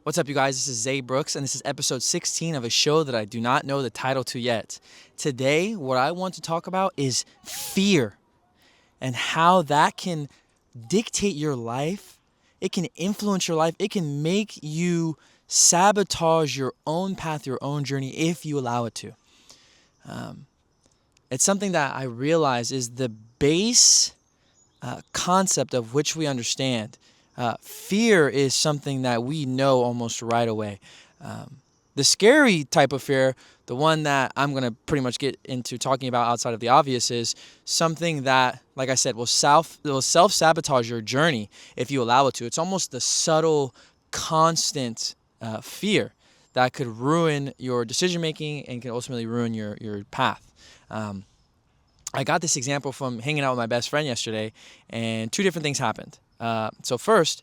What's up, you guys? This is Zay Brooks, and this is episode 16 of a show that I do not know the title to yet. Today, what I want to talk about is fear and how that can dictate your life. It can influence your life. It can make you sabotage your own path, your own journey, if you allow it to. It's something that I realize is the base concept of which we understand. Fear is something that we know almost right away. The scary type of fear, the one that I'm going to pretty much get into talking about outside of the obvious, is something that, like I said, will self-sabotage your journey if you allow it to. It's almost the subtle, constant fear that could ruin your decision-making and can ultimately ruin your path. I got this example from hanging out with my best friend yesterday, and two different things happened. So first,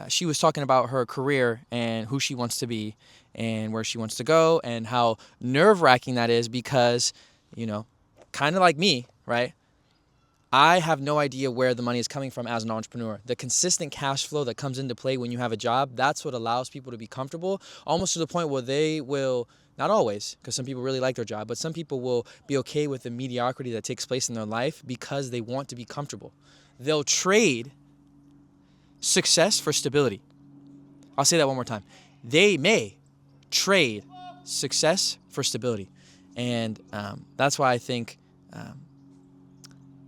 she was talking about her career and who she wants to be and where she wants to go and how nerve-wracking that is because, kind of like me, right? I have no idea where the money is coming from as an entrepreneur. The consistent cash flow that comes into play when you have a job, that's what allows people to be comfortable, almost to the point where they will, not always, because some people really like their job, but some people will be okay with the mediocrity that takes place in their life because they want to be comfortable. They'll trade success for stability. I'll say that one more time. They may trade success for stability. And that's why I think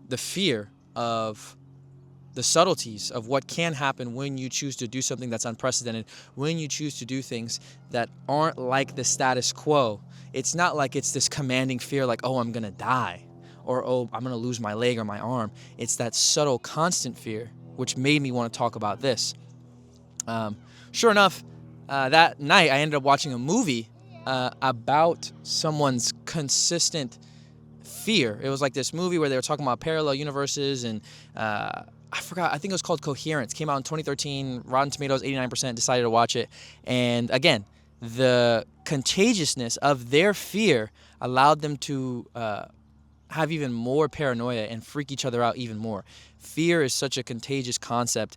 the fear of the subtleties of what can happen when you choose to do something that's unprecedented, when you choose to do things that aren't like the status quo. It's not like it's this commanding fear like, oh, I'm going to die, or, oh, I'm going to lose my leg or my arm. It's that subtle, constant fear, which made me want to talk about this. Sure enough, that night I ended up watching a movie about someone's consistent fear. It was like this movie where they were talking about parallel universes, and I forgot, I think it was called Coherence. Came out in 2013, Rotten Tomatoes 89%, decided to watch it. And again, the contagiousness of their fear allowed them to have even more paranoia and freak each other out even more. Fear is such a contagious concept.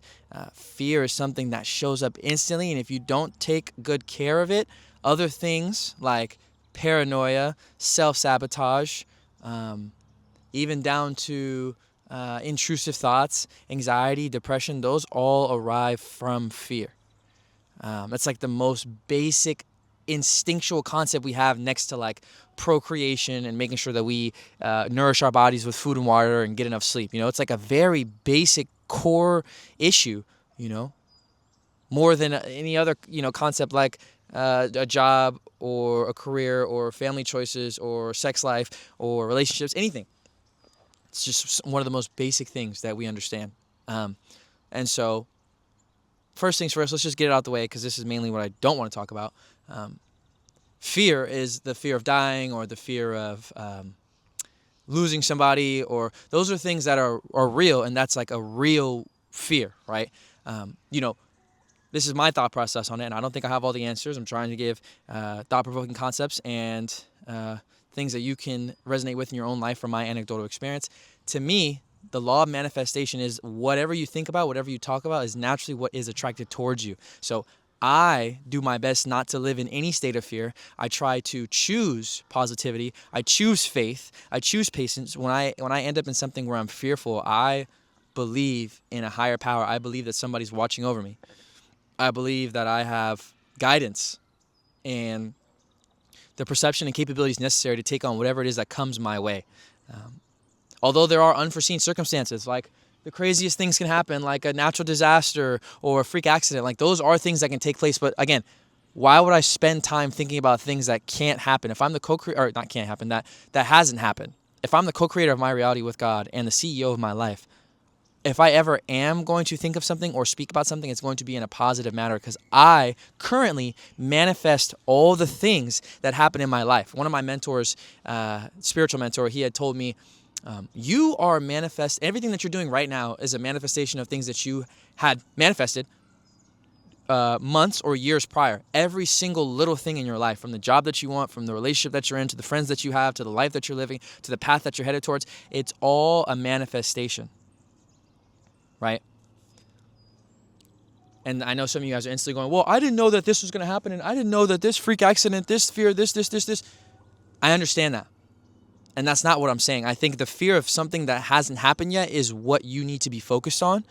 Fear is something that shows up instantly, and if you don't take good care of it, other things like paranoia, self-sabotage, even down to intrusive thoughts, anxiety, depression, those all arrive from fear. It's like the most basic instinctual concept we have next to like procreation and making sure that we nourish our bodies with food and water and get enough sleep. It's like a very basic core issue, more than any other, concept like a job or a career or family choices or sex life or relationships, anything. It's just one of the most basic things that we understand. And so first things first, let's just get it out the way because this is mainly what I don't want to talk about. Fear is the fear of dying or the fear of losing somebody, or those are things that are real, and that's like a real fear, right? This is my thought process on it, and I don't think I have all the answers. I'm trying to give thought-provoking concepts and things that you can resonate with in your own life from my anecdotal experience. To me, the law of manifestation is whatever you think about, whatever you talk about is naturally what is attracted towards you. So I do my best not to live in any state of fear. I try to choose positivity. I choose faith. I choose patience. When I end up in something where I'm fearful, I believe in a higher power. I believe that somebody's watching over me. I believe that I have guidance and the perception and capabilities necessary to take on whatever it is that comes my way. Although there are unforeseen circumstances, like the craziest things can happen, like a natural disaster or a freak accident. Like those are things that can take place. But again, why would I spend time thinking about things that can't happen? If I'm the co-creator, or not can't happen, that hasn't happened. If I'm the co-creator of my reality with God and the CEO of my life, if I ever am going to think of something or speak about something, it's going to be in a positive manner because I currently manifest all the things that happen in my life. One of my mentors, spiritual mentor, he had told me, you are everything that you're doing right now is a manifestation of things that you had manifested months or years prior. Every single little thing in your life, from the job that you want, from the relationship that you're in, to the friends that you have, to the life that you're living, to the path that you're headed towards, it's all a manifestation. Right? And I know some of you guys are instantly going, well, I didn't know that this was going to happen, and I didn't know that this freak accident, this fear, this. I understand that. And that's not what I'm saying. I think the fear of something that hasn't happened yet is what you need to be focused on.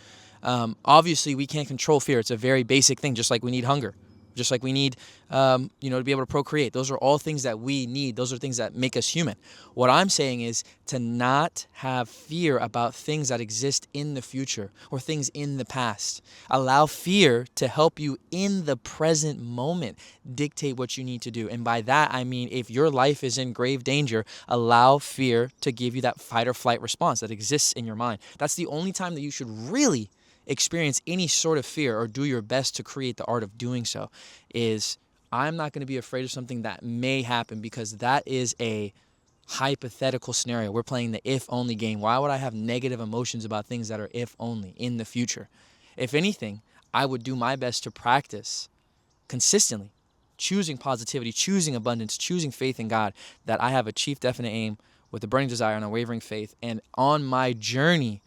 Obviously, we can't control fear. It's a very basic thing, just like we need hunger, just like we need, to be able to procreate. Those are all things that we need. Those are things that make us human. What I'm saying is to not have fear about things that exist in the future or things in the past. Allow fear to help you in the present moment dictate what you need to do. And by that, I mean, if your life is in grave danger, allow fear to give you that fight or flight response that exists in your mind. That's the only time that you should really experience any sort of fear or do your best to create the art of doing so. Is I'm not going to be afraid of something that may happen, because that is a hypothetical scenario. We're playing the if only game. Why would I have negative emotions about things that are if only in the future? If anything, I would do my best to practice consistently choosing positivity, choosing abundance, choosing faith in God, that I have a chief definite aim with a burning desire and unwavering faith. And on my journey,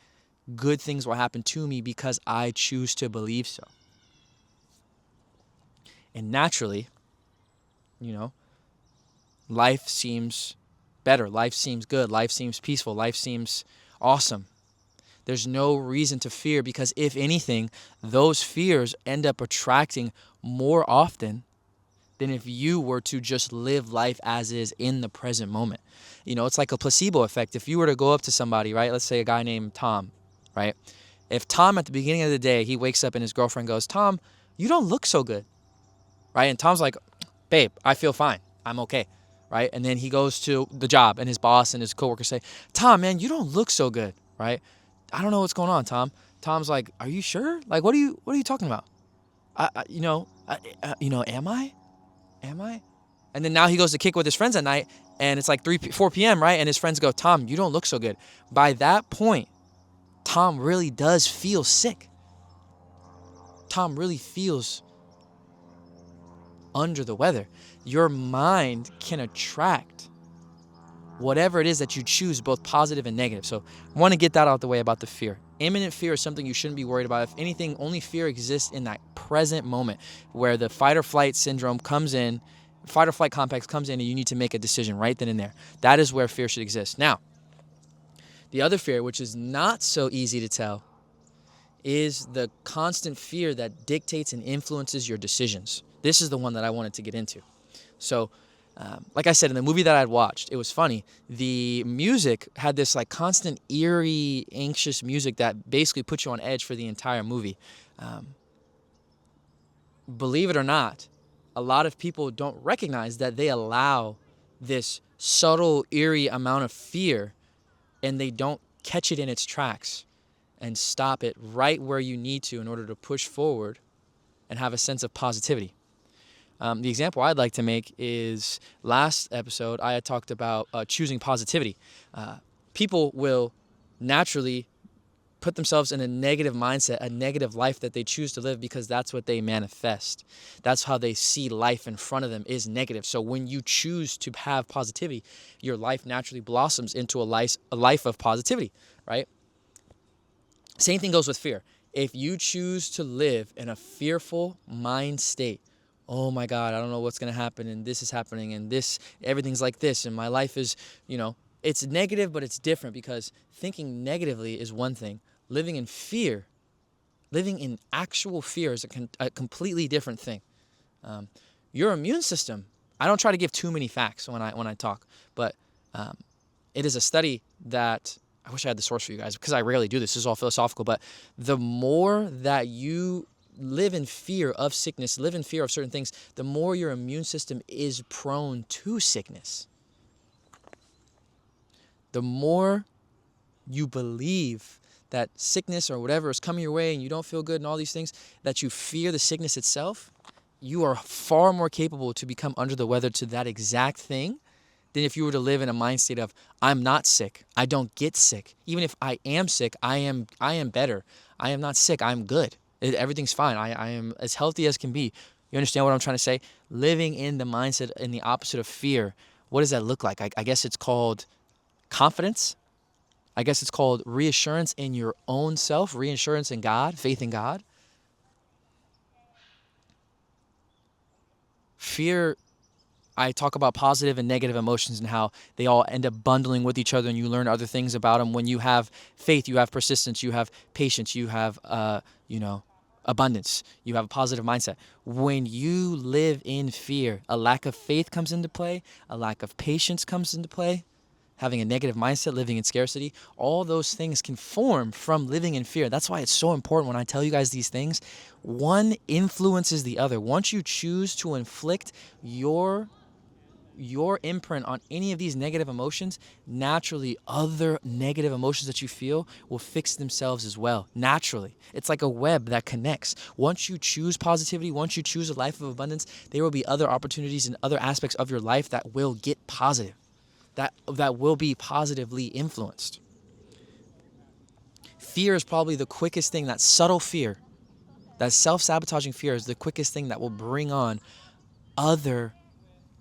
good things will happen to me because I choose to believe so. And naturally, life seems better. Life seems good. Life seems peaceful. Life seems awesome. There's no reason to fear, because if anything, those fears end up attracting more often than if you were to just live life as is in the present moment. It's like a placebo effect. If you were to go up to somebody, right? Let's say a guy named Tom, right? If Tom at the beginning of the day, he wakes up and his girlfriend goes, Tom, you don't look so good, right? And Tom's like, babe, I feel fine. I'm okay, right? And then he goes to the job and his boss and his coworkers say, Tom, man, you don't look so good, right? I don't know what's going on, Tom. Tom's like, are you sure? Like, what are you talking about? Am I? And then now he goes to kick with his friends at night, and it's like 4 p.m., right? And his friends go, Tom, you don't look so good. By that point, Tom really does feel sick. Tom really feels under the weather. Your mind can attract whatever it is that you choose, both positive and negative. So I want to get that out of the way about the fear. Imminent fear is something you shouldn't be worried about. If anything, only fear exists in that present moment where the fight or flight syndrome comes in, fight or flight complex comes in, and you need to make a decision right then and there. That is where fear should exist. Now, the other fear, which is not so easy to tell, is the constant fear that dictates and influences your decisions. This is the one that I wanted to get into. So, like I said, in the movie that I'd watched, it was funny. The music had this like constant eerie, anxious music that basically put you on edge for the entire movie. Believe it or not, a lot of people don't recognize that they allow this subtle, eerie amount of fear, and they don't catch it in its tracks and stop it right where you need to in order to push forward and have a sense of positivity. The example I'd like to make is last episode I had talked about choosing positivity. People will naturally put themselves in a negative mindset, a negative life that they choose to live, because that's what they manifest. That's how they see life in front of them is negative. So when you choose to have positivity, your life naturally blossoms into a life of positivity, right? Same thing goes with fear. If you choose to live in a fearful mind state, oh my God, I don't know what's going to happen, and this is happening, and everything's like this, and my life is, it's negative, but it's different, because thinking negatively is one thing. Living in fear, living in actual fear is a completely different thing. Your immune system, I don't try to give too many facts when I talk, but it is a study that, I wish I had the source for you guys, because I rarely do this. This is all philosophical, but the more that you live in fear of sickness, live in fear of certain things, the more your immune system is prone to sickness. The more you believe that sickness or whatever is coming your way and you don't feel good and all these things, that you fear the sickness itself, you are far more capable to become under the weather to that exact thing than if you were to live in a mind state of, I'm not sick, I don't get sick. Even if I am sick, I am better. I am not sick, I'm good. Everything's fine. I am as healthy as can be. You understand what I'm trying to say? Living in the mindset in the opposite of fear, what does that look like? I guess it's called confidence. I guess it's called reassurance in your own self, reassurance in God, faith in God. Fear, I talk about positive and negative emotions and how they all end up bundling with each other, and you learn other things about them. When you have faith, you have persistence, you have patience, you have, abundance, you have a positive mindset. When you live in fear, a lack of faith comes into play, a lack of patience comes into play, having a negative mindset, living in scarcity, all those things can form from living in fear. That's why it's so important when I tell you guys these things. One influences the other. Once you choose to inflict your imprint on any of these negative emotions, naturally other negative emotions that you feel will fix themselves as well. Naturally. It's like a web that connects. Once you choose positivity, once you choose a life of abundance, there will be other opportunities and other aspects of your life that will get positive, that will be positively influenced. Fear is probably the quickest thing, that subtle fear, that self-sabotaging fear is the quickest thing that will bring on other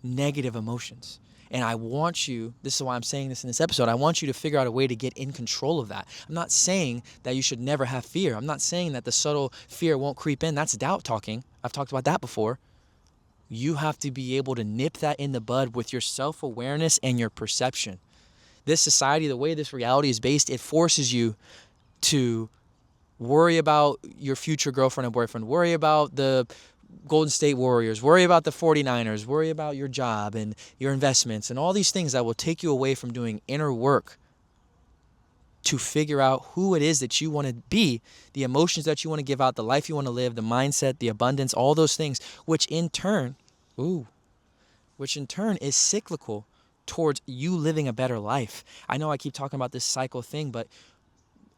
negative emotions. And I want you, this is why I'm saying this in this episode, I want you to figure out a way to get in control of that. I'm not saying that you should never have fear. I'm not saying that the subtle fear won't creep in. That's doubt talking. I've talked about that before. You have to be able to nip that in the bud with your self-awareness and your perception. This society, the way this reality is based, it forces you to worry about your future girlfriend and boyfriend, worry about the Golden State Warriors, worry about the 49ers, worry about your job and your investments and all these things that will take you away from doing inner work to figure out who it is that you want to be, the emotions that you want to give out, the life you want to live, the mindset, the abundance, all those things, which in turn is cyclical towards you living a better life. I know I keep talking about this cycle thing, but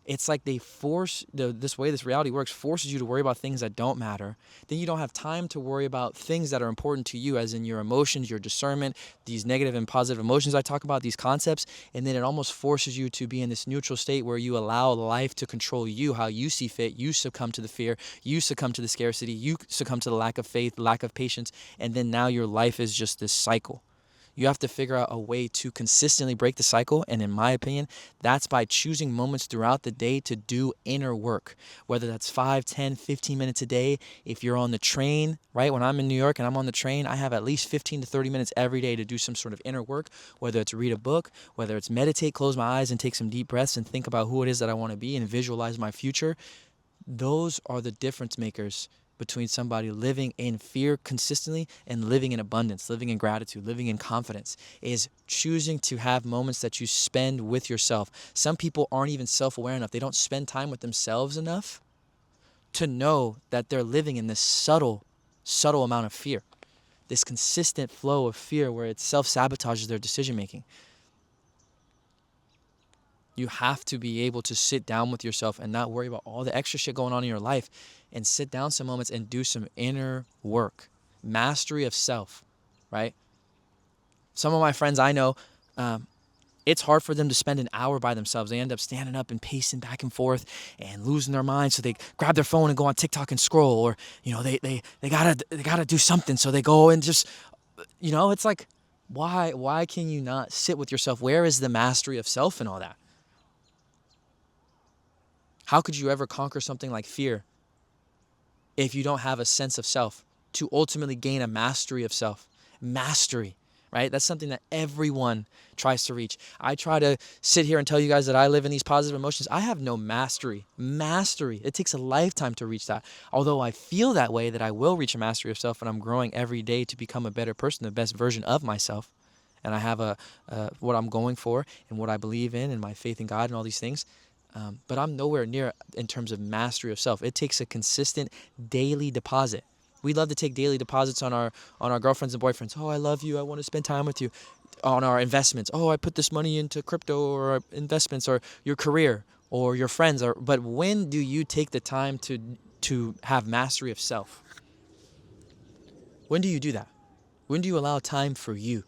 it's like they force, this way this reality works, forces you to worry about things that don't matter. Then you don't have time to worry about things that are important to you, as in your emotions, your discernment, these negative and positive emotions I talk about, these concepts. And then it almost forces you to be in this neutral state where you allow life to control you, how you see fit. You succumb to the fear, you succumb to the scarcity, you succumb to the lack of faith, lack of patience. And then now your life is just this cycle. You have to figure out a way to consistently break the cycle. And in my opinion, that's by choosing moments throughout the day to do inner work, whether that's 5, 10, 15 minutes a day. If you're on the train, right? When I'm in New York and I'm on the train, I have at least 15 to 30 minutes every day to do some sort of inner work, whether it's read a book, whether it's meditate, close my eyes and take some deep breaths and think about who it is that I want to be and visualize my future. Those are the difference makers between somebody living in fear consistently and living in abundance, living in gratitude, living in confidence, is choosing to have moments that you spend with yourself. Some people aren't even self-aware enough. They don't spend time with themselves enough to know that they're living in this subtle amount of fear, this consistent flow of fear where it self-sabotages their decision-making. You have to be able to sit down with yourself and not worry about all the extra shit going on in your life, and sit down some moments and do some inner work. Mastery of self, right? Some of my friends I know, it's hard for them to spend an hour by themselves. They end up standing up and pacing back and forth and losing their mind. So they grab their phone and go on TikTok and scroll, or, they gotta do something. So they go and just, it's like, why can you not sit with yourself? Where is the mastery of self and all that? How could you ever conquer something like fear if you don't have a sense of self to ultimately gain a mastery of self? Mastery, right? That's something that everyone tries to reach. I try to sit here and tell you guys that I live in these positive emotions. I have no mastery. Mastery. It takes a lifetime to reach that. Although I feel that way, that I will reach a mastery of self, and I'm growing every day to become a better person, the best version of myself. And I have what I'm going for and what I believe in and my faith in God and all these things. But I'm nowhere near in terms of mastery of self. It takes a consistent daily deposit. We love to take daily deposits on our girlfriends and boyfriends. Oh, I love you. I want to spend time with you. On our investments. Oh, I put this money into crypto or investments, or your career or your friends. But when do you take the time to have mastery of self? When do you do that? When do you allow time for you?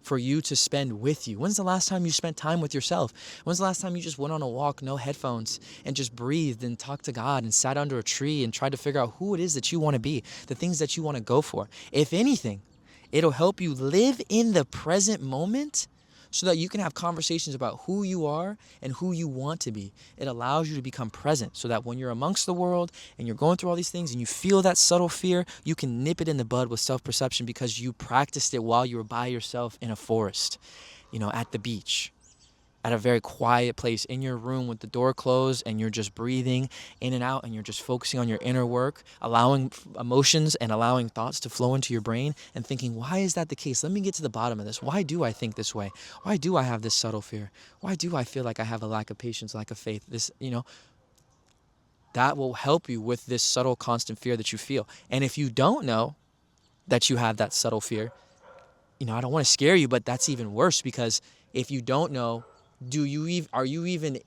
For you to spend with you? When's the last time you spent time with yourself? When's the last time you just went on a walk, no headphones, and just breathed and talked to God and sat under a tree and tried to figure out who it is that you want to be, the things that you want to go for? If anything, it'll help you live in the present moment so that you can have conversations about who you are and who you want to be. It allows you to become present so that when you're amongst the world and you're going through all these things and you feel that subtle fear, you can nip it in the bud with self-perception because you practiced it while you were by yourself in a forest, at the beach, at a very quiet place in your room with the door closed, and you're just breathing in and out, and you're just focusing on your inner work, allowing emotions and allowing thoughts to flow into your brain and thinking, why is that the case? Let me get to the bottom of this. Why do I think this way? Why do I have this subtle fear? Why do I feel like I have a lack of patience, lack of faith? That will help you with this subtle, constant fear that you feel. And if you don't know that you have that subtle fear, I don't want to scare you, but that's even worse, because if you don't know, are you even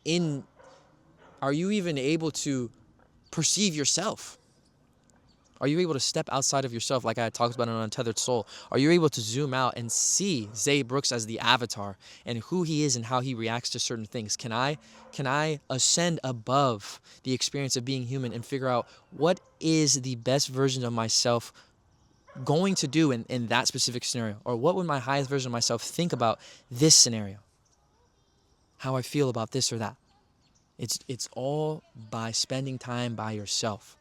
able to perceive yourself? Are you able to step outside of yourself, like I had talked about in Untethered Soul? Are you able to zoom out and see Zay Brooks as the avatar and who he is and how he reacts to certain things? Can I ascend above the experience of being human and figure out what is the best version of myself going to do in that specific scenario? Or what would my highest version of myself think about this scenario? How I feel about this or that. It's all by spending time by yourself.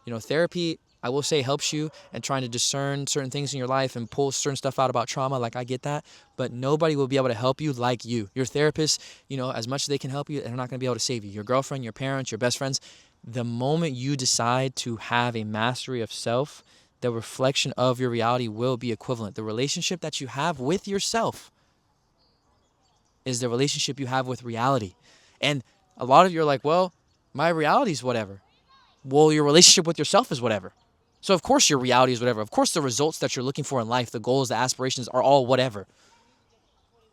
Therapy, I will say, helps you in trying to discern certain things in your life and pull certain stuff out about trauma. Like, I get that, but nobody will be able to help you like you. Your therapist, as much as they can help you, they're not going to be able to save you. Your girlfriend, your parents, your best friends, the moment you decide to have a mastery of self, the reflection of your reality will be equivalent. The relationship that you have with yourself is the relationship you have with reality. And a lot of you are like, well, my reality is whatever. Well, your relationship with yourself is whatever. So of course your reality is whatever. Of course the results that you're looking for in life, the goals, the aspirations are all whatever.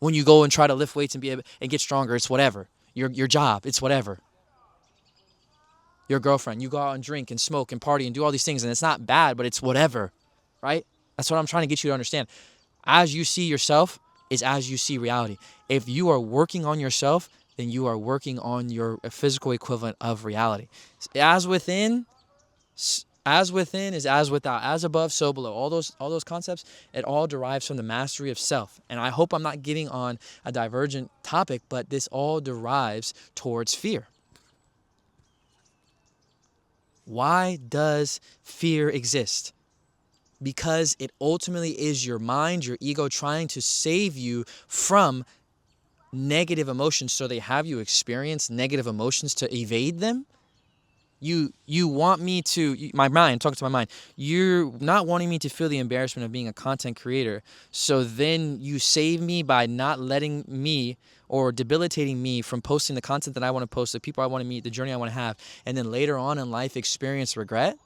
When you go and try to lift weights and get stronger, it's whatever. Your job, it's whatever. Your girlfriend, you go out and drink and smoke and party and do all these things, and it's not bad, but it's whatever, right? That's what I'm trying to get you to understand. As you see yourself is as you see reality. If you are working on yourself, then you are working on your physical equivalent of reality. As within is as without. As above, so below. All those concepts, it all derives from the mastery of self. And I hope I'm not getting on a divergent topic, but this all derives towards fear. Why does fear exist? Because it ultimately is your mind, your ego, trying to save you from negative emotions, so they have you experience negative emotions to evade them. You want me to, my mind, talking to my mind, you're not wanting me to feel the embarrassment of being a content creator, so then you save me by not letting me or debilitating me from posting the content that I want to post, the people I want to meet, the journey I want to have, and then later on in life experience regret.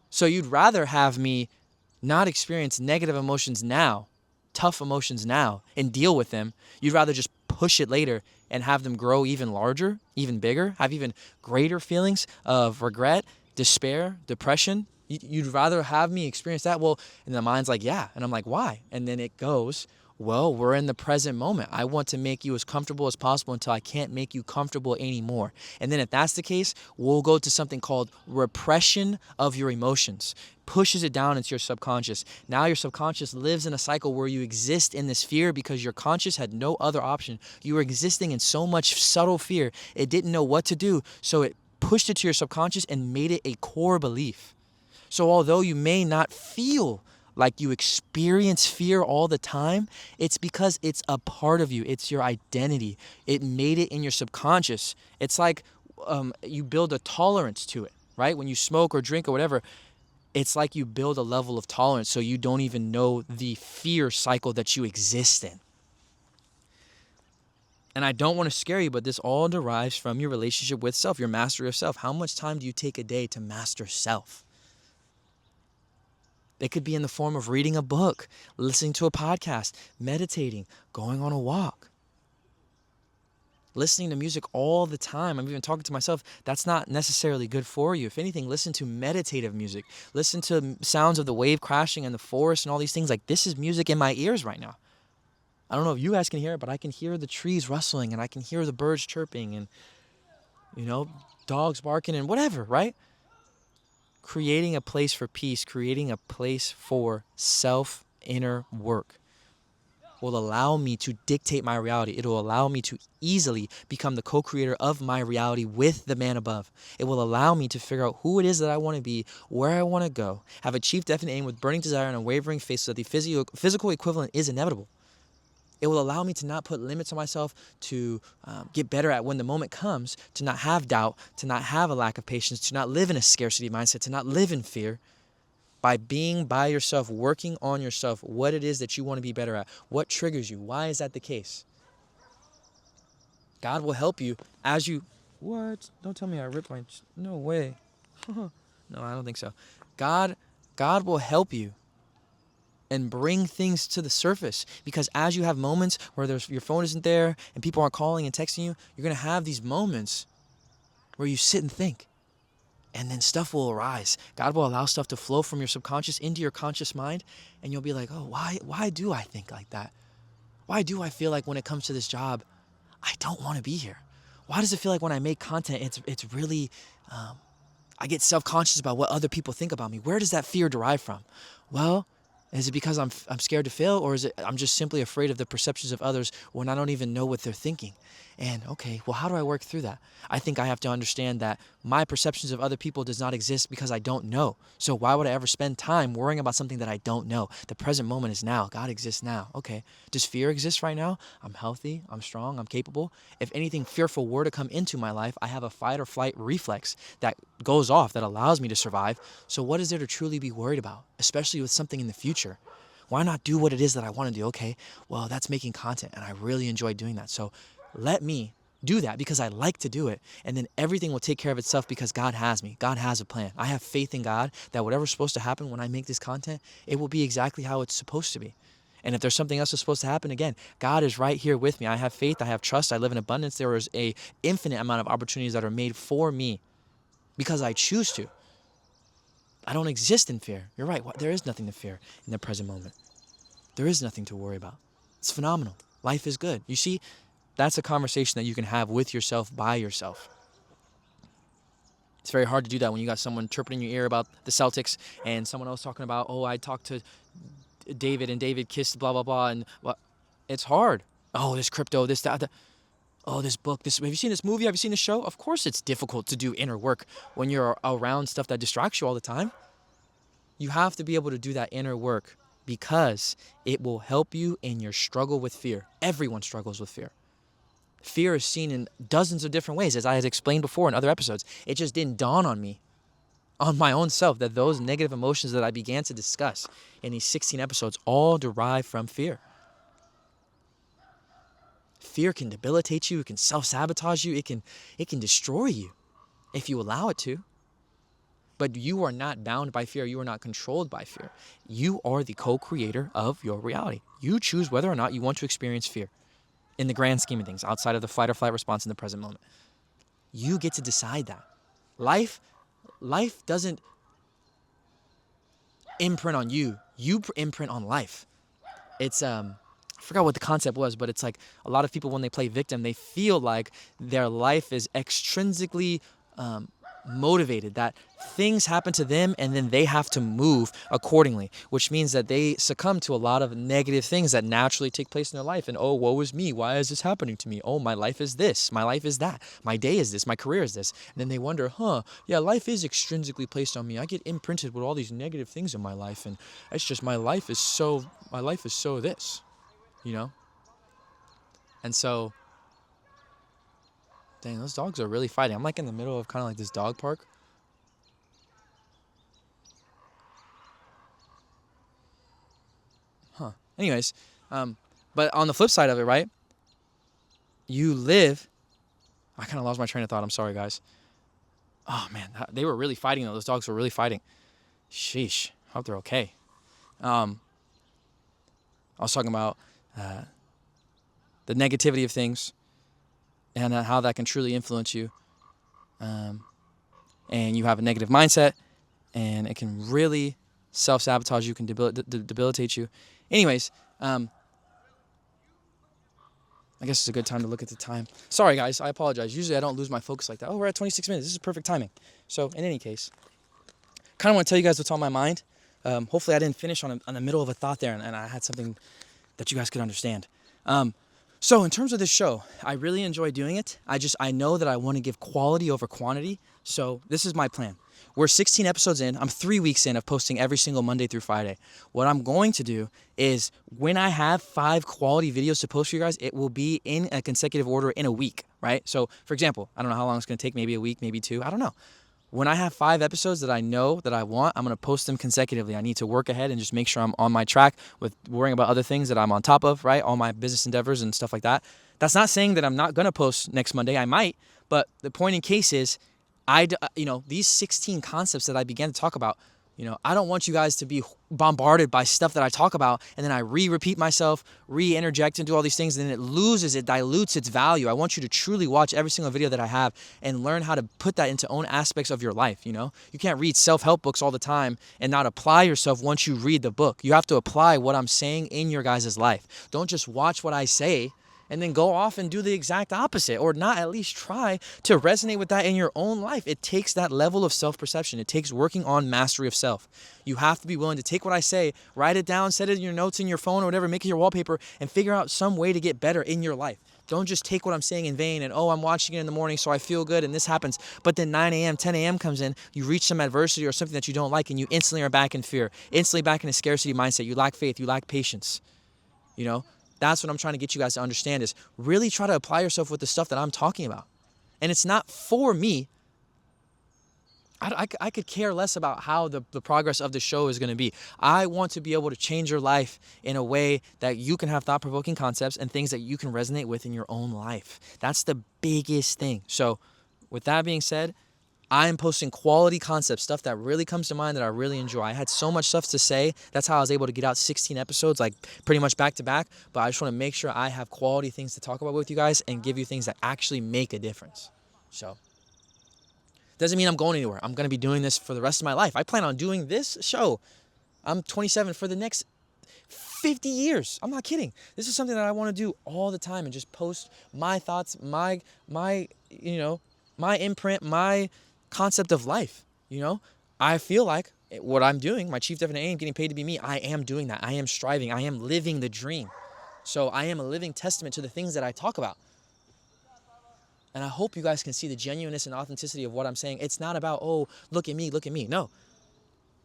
So you'd rather have me not experience negative emotions now, tough emotions now, and deal with them. You'd rather just push it later and have them grow even larger, even bigger, have even greater feelings of regret, despair, depression. You'd rather have me experience that? Well, and the mind's like, yeah. And I'm like, why? And then it goes, well, we're in the present moment. I want to make you as comfortable as possible until I can't make you comfortable anymore. And then if that's the case, we'll go to something called repression of your emotions. Pushes it down into your subconscious. Now your subconscious lives in a cycle where you exist in this fear because your conscious had no other option. You were existing in so much subtle fear, it didn't know what to do, so it pushed it to your subconscious and made it a core belief. So although you may not feel like you experience fear all the time, it's because it's a part of you. It's your identity. It made it in your subconscious. It's like you build a tolerance to it, right? When you smoke or drink or whatever, it's like you build a level of tolerance so you don't even know the fear cycle that you exist in. And I don't want to scare you, but this all derives from your relationship with self, your mastery of self. How much time do you take a day to master self? It could be in the form of reading a book, listening to a podcast, meditating, going on a walk, listening to music all the time. I'm even talking to myself. That's not necessarily good for you. If anything, listen to meditative music. Listen to sounds of the wave crashing in the forest and all these things. Like, this is music in my ears right now. I don't know if you guys can hear it, but I can hear the trees rustling and I can hear the birds chirping and, dogs barking and whatever, right? Creating a place for peace, creating a place for self-inner work. will allow me to dictate my reality. It will allow me to easily become the co-creator of my reality with the man above. It will allow me to figure out who it is that I want to be, where I want to go, have a chief definite aim with burning desire and unwavering faith so that the physical equivalent is inevitable. It will allow me to not put limits on myself, to get better at when the moment comes, to not have doubt, to not have a lack of patience, to not live in a scarcity mindset, to not live in fear. By being by yourself, working on yourself, what it is that you want to be better at, what triggers you, why is that the case? God will help you as you... What? Don't tell me I ripped my... No way. No, I don't think so. God will help you and bring things to the surface, because as you have moments where your phone isn't there and people aren't calling and texting you, you're going to have these moments where you sit and think, and then stuff will arise. God will allow stuff to flow from your subconscious into your conscious mind, and you'll be like, oh, why do I think like that? Why do I feel like when it comes to this job, I don't want to be here? Why does it feel like when I make content, it's really, I get self-conscious about what other people think about me? Where does that fear derive from? Well, is it because I'm scared to fail, or is it I'm just simply afraid of the perceptions of others when I don't even know what they're thinking? And okay, well, how do I work through that? I think I have to understand that my perceptions of other people does not exist because I don't know. So why would I ever spend time worrying about something that I don't know? The present moment is now. God exists now. Okay, does fear exist right now? I'm healthy, I'm strong, I'm capable. If anything fearful were to come into my life, I have a fight or flight reflex that goes off that allows me to survive. So what is there to truly be worried about, especially with something in the future? Why not do what it is that I want to do? Okay, well, that's making content, and I really enjoy doing that. So let me do that because I like to do it. And then everything will take care of itself because God has me. God has a plan. I have faith in God that whatever's supposed to happen when I make this content, it will be exactly how it's supposed to be. And if there's something else that's supposed to happen, again, God is right here with me. I have faith. I have trust. I live in abundance. There is a infinite amount of opportunities that are made for me because I choose to. I don't exist in fear. You're right. There is nothing to fear in the present moment. There is nothing to worry about. It's phenomenal. Life is good. You see, that's a conversation that you can have with yourself, by yourself. It's very hard to do that when you got someone chirping in your ear about the Celtics and someone else talking about, oh, I talked to David and David kissed blah, blah, blah. And well, it's hard. Oh, this crypto, this, that. Oh, this book, this. Have you seen this movie? Have you seen this show? Of course it's difficult to do inner work when you're around stuff that distracts you all the time. You have to be able to do that inner work because it will help you in your struggle with fear. Everyone struggles with fear. Fear is seen in dozens of different ways, as I had explained before in other episodes. It just didn't dawn on me, on my own self, that those negative emotions that I began to discuss in these 16 episodes all derive from fear. Fear can debilitate you. It can self-sabotage you. It can destroy you if you allow it to. But you are not bound by fear. You are not controlled by fear. You are the co-creator of your reality. You choose whether or not you want to experience fear in the grand scheme of things, outside of the fight or flight response in the present moment. You get to decide that. Life doesn't imprint on you. You imprint on life. It's, I forgot what the concept was, but it's like a lot of people, when they play victim, they feel like their life is extrinsically motivated, that things happen to them and then they have to move accordingly, which means that they succumb to a lot of negative things that naturally take place in their life. And oh, woe is me, why is this happening to me? Oh, my life is this, my life is that, my day is this, my career is this. And then they wonder, yeah, life is extrinsically placed on me. I get imprinted with all these negative things in my life, and it's just my life is so this, you know. And so, dang, those dogs are really fighting. I'm like in the middle of kind of like this dog park. Anyways, but on the flip side of it, right? You live... I kind of lost my train of thought. I'm sorry, guys. Oh, man. They were really fighting, though. Those dogs were really fighting. Sheesh. I hope they're okay. I was talking about the negativity of things and how that can truly influence you. And you have a negative mindset, and it can really self-sabotage you, can debilitate you. Anyways, I guess it's a good time to look at the time. Sorry, guys, I apologize. Usually I don't lose my focus like that. Oh, we're at 26 minutes. This is perfect timing. So, in any case, kind of want to tell you guys what's on my mind. Hopefully I didn't finish on the middle of a thought there, and I had something that you guys could understand. So in terms of this show, I really enjoy doing it. I know that I want to give quality over quantity. So this is my plan. We're 16 episodes in. I'm 3 weeks in of posting every single Monday through Friday. What I'm going to do is when I have 5 quality videos to post for you guys, it will be in a consecutive order in a week, right? So for example, I don't know how long it's going to take, maybe a week, maybe 2, I don't know. When I have 5 episodes that I know that I want, I'm going to post them consecutively. I need to work ahead and just make sure I'm on my track with worrying about other things that I'm on top of, right? All my business endeavors and stuff like that. That's not saying that I'm not going to post next Monday. I might, but the point in case is, these 16 concepts that I began to talk about, I don't want you guys to be bombarded by stuff that I talk about and then I repeat myself, re-interject and do all these things, and then it dilutes its value. I want you to truly watch every single video that I have and learn how to put that into own aspects of your life, You can't read self-help books all the time and not apply yourself once you read the book. You have to apply what I'm saying in your guys' life. Don't just watch what I say and then go off and do the exact opposite, or not at least try to resonate with that in your own life. It takes that level of self-perception. It takes working on mastery of self. You have to be willing to take what I say, write it down, set it in your notes in your phone or whatever, make it your wallpaper, and figure out some way to get better in your life. Don't just take what I'm saying in vain and, I'm watching it in the morning so I feel good and this happens. But then 9 a.m., 10 a.m. comes in, you reach some adversity or something that you don't like, and you instantly are back in fear, instantly back in a scarcity mindset. You lack faith, you lack patience, That's what I'm trying to get you guys to understand, is really try to apply yourself with the stuff that I'm talking about. And it's not for me. I could care less about how the progress of the show is going to be. I want to be able to change your life in a way that you can have thought-provoking concepts and things that you can resonate with in your own life. That's the biggest thing. So with that being said, I am posting quality concepts, stuff that really comes to mind that I really enjoy. I had so much stuff to say. That's how I was able to get out 16 episodes, like pretty much back to back. But I just want to make sure I have quality things to talk about with you guys and give you things that actually make a difference. So doesn't mean I'm going anywhere. I'm going to be doing this for the rest of my life. I plan on doing this show. I'm 27 for the next 50 years. I'm not kidding. This is something that I want to do all the time and just post my thoughts, my imprint, my concept of life. I feel like what I'm doing, my chief definite aim, getting paid to be me, I am doing that. I am striving. I am living the dream. So I am a living testament to the things that I talk about. And I hope you guys can see the genuineness and authenticity of what I'm saying. It's not about, look at me, look at me. No.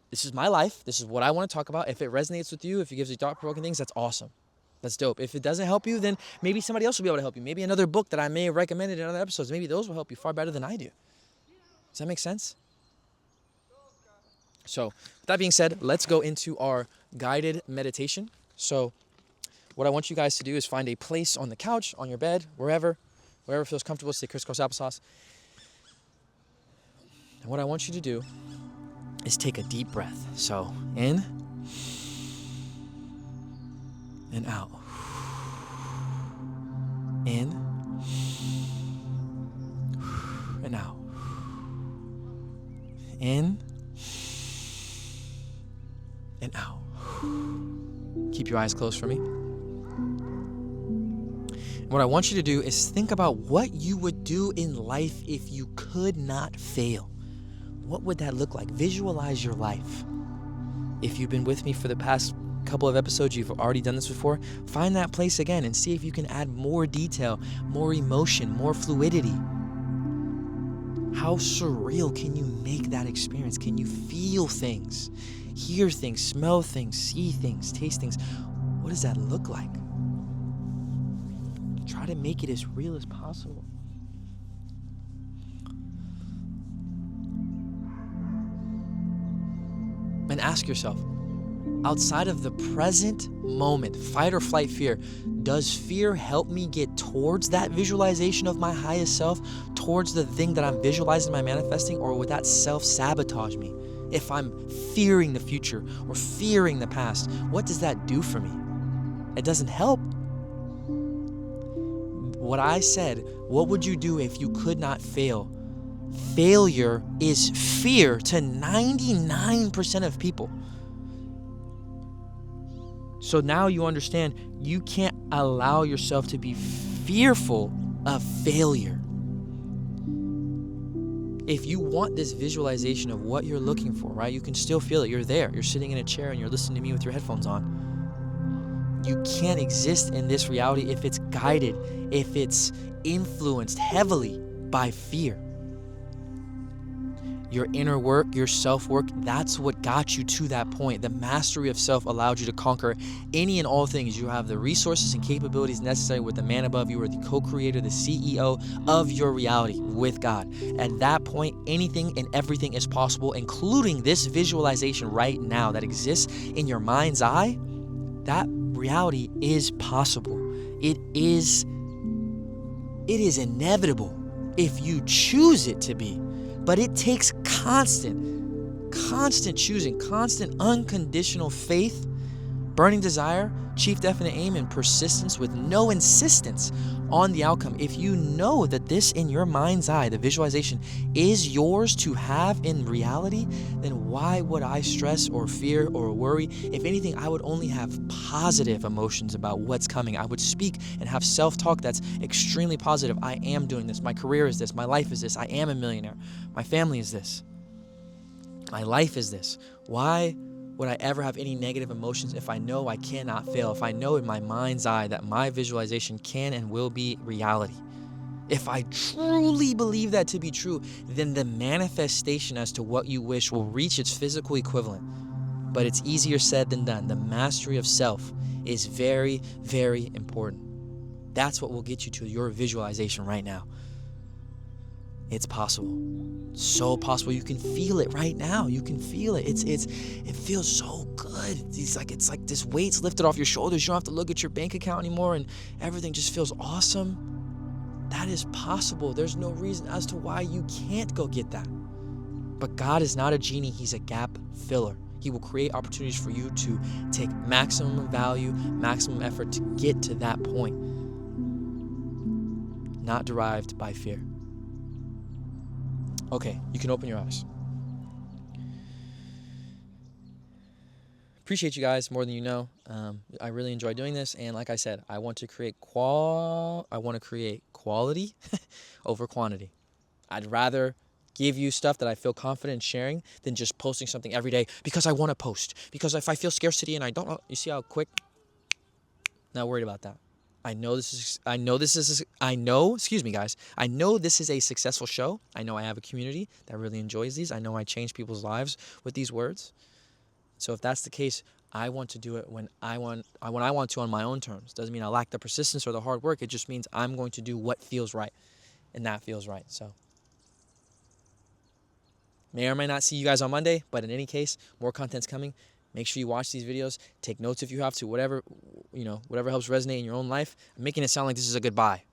This is my life. This is what I want to talk about. If it resonates with you, if it gives you thought-provoking things, that's awesome. That's dope. If it doesn't help you, then maybe somebody else will be able to help you. Maybe another book that I may have recommended in other episodes. Maybe those will help you far better than I do. Does that make sense? So, with that being said, let's go into our guided meditation. So, what I want you guys to do is find a place on the couch, on your bed, wherever feels comfortable. Say crisscross applesauce. And what I want you to do is take a deep breath. So, in and out. In and out. In and out. Keep your eyes closed for me. What I want you to do is think about what you would do in life if you could not fail. What would that look like? Visualize your life. If you've been with me for the past couple of episodes, you've already done this before, find that place again and see if you can add more detail, more emotion, more fluidity. How surreal can you make that experience? Can you feel things, hear things, smell things, see things, taste things? What does that look like? Try to make it as real as possible. And ask yourself, outside of the present moment, fight or flight fear, does fear help me get towards that visualization of my highest self, towards the thing that I'm visualizing, my manifesting, or would that self-sabotage me? If I'm fearing the future or fearing the past, what does that do for me? It doesn't help. What I said, what would you do if you could not fail? Failure is fear to 99% of people. So now you understand you can't allow yourself to be fearful of failure. If you want this visualization of what you're looking for, right? You can still feel it. You're there. You're sitting in a chair and you're listening to me with your headphones on. you can't exist in this reality if it's guided, if it's influenced heavily by fear. Your inner work, your self-work, that's what got you to that point. The mastery of self allowed you to conquer any and all things. You have the resources and capabilities necessary with the man above you, or the co-creator, the CEO of your reality with God. At that point, anything and everything is possible, including this visualization right now that exists in your mind's eye. That reality is possible. It is inevitable if you choose it to be. But it takes constant choosing, constant unconditional faith, burning desire, chief definite aim, and persistence with no insistence on the outcome. If you know that this in your mind's eye, the visualization, is yours to have in reality, then why would I stress or fear or worry? If anything, I would only have positive emotions about what's coming. I would speak and have self-talk that's extremely positive. I am doing this. My career is this. My life is this. I am a millionaire. My family is this. My life is this. Why would I ever have any negative emotions if I know I cannot fail? If I know in my mind's eye that my visualization can and will be reality? If I truly believe that to be true, then the manifestation as to what you wish will reach its physical equivalent. But it's easier said than done. The mastery of self is very, very important. That's what will get you to your visualization right now. It's possible. So possible. You can feel it right now. You can feel it. It feels so good. It's like this weight's lifted off your shoulders. You don't have to look at your bank account anymore, and everything just feels awesome. That is possible. There's no reason as to why you can't go get that. But God is not a genie. He's a gap filler. He will create opportunities for you to take maximum value, maximum effort to get to that point. Not derived by fear. Okay, you can open your eyes. Appreciate you guys more than you know. I really enjoy doing this, and like I said, I want to create quality over quantity. I'd rather give you stuff that I feel confident in sharing than just posting something every day because I want to post. Because if I feel scarcity and I don't know, you see how quick? Not worried about that. I know this is a successful show. I know I have a community that really enjoys these. I know I change people's lives with these words. So if that's the case, I want to do it when I want to on my own terms. Doesn't mean I lack the persistence or the hard work. It just means I'm going to do what feels right, and that feels right. So may or may not see you guys on Monday, but in any case, more content's coming. Make sure you watch these videos. Take notes if you have to. Whatever helps resonate in your own life. I'm making it sound like this is a goodbye.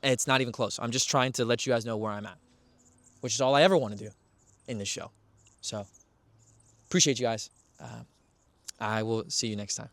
It's not even close. I'm just trying to let you guys know where I'm at, which is all I ever want to do in this show. So appreciate you guys. I will see you next time.